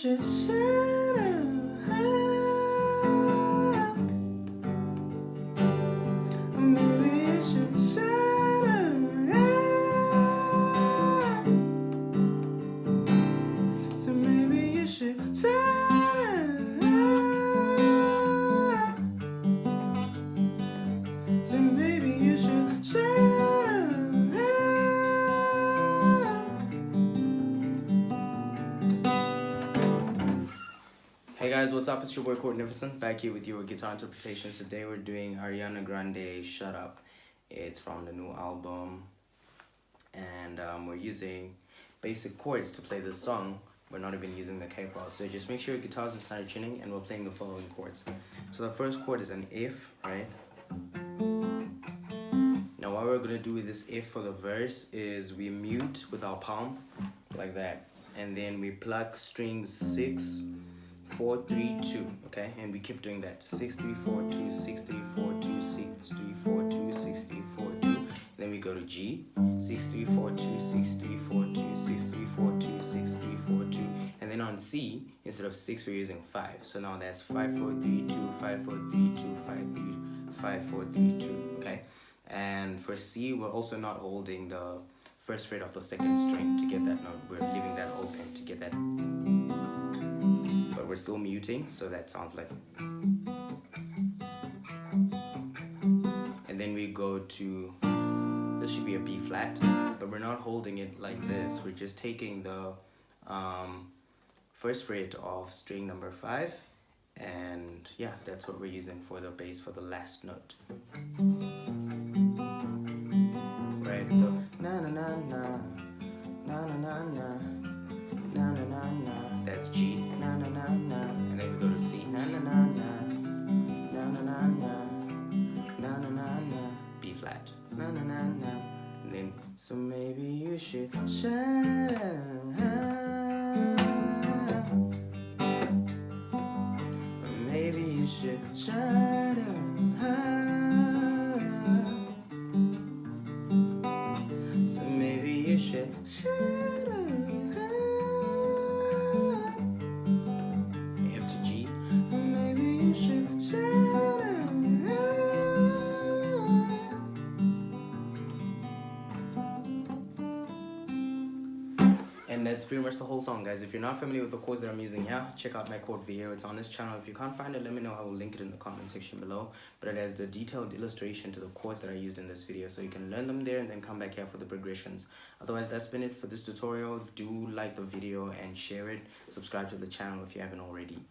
should shut up. Maybe you should shut up. So maybe you should shut up. So maybe you should shut up. Hey guys, what's up? It's your boy Courtnificent back here with your guitar interpretations. Today we're doing Ariana Grande Shut Up. It's from the new album, and we're using basic chords to play this song. We're not even using the K-pop, so just make sure your guitars are started tuning, and we're playing the following chords. So the first chord is an F, right? Now what we're gonna do with this F for the verse is we mute with our palm like that, and then we pluck strings 6, 4, 3, 2, okay, and we keep doing that. 6, 3, 4, 2, 6, 3, 4, 2, 6, 3, 4, 2, 6, 3, 4, 2. Then we go to G, 6, 3, 4, 2, 6, 3, 4, 2, 6, 3, 4, 2, 6, 3, 4, 2. And then on C, instead of 6, we're using 5. So now that's 5, 4, 3, 2, 5, 4, 3, 2, 5, 4, 3, 2, okay? And for C, we're also not holding the first fret of the second string to get that note. We're leaving that open to get that. But we're still muting, so that sounds like. And then we go to, this should be a B flat, but we're not holding it like this. We're just taking the first fret of string number 5, and yeah, that's what we're using for the bass for the last note. Right, so na na na na na na na na na na na na. That's G, na na na na, and then we go to C, na na na na na na na na na na na na, B flat, na na na na, and then so maybe you should shut up, or maybe you should shut up. So maybe you should shut up. F to G. Maybe you should shut up. And that's pretty much the whole song, guys. If you're not familiar with the chords that I'm using here, check out my chord video. It's on this channel. If you can't find it, let me know. I will link it in the comment section below. But it has the detailed illustration to the chords that I used in this video, so you can learn them there and then come back here for the progressions. Otherwise, that's been it for this tutorial. Do like the video and share it. Subscribe to the channel if you haven't already.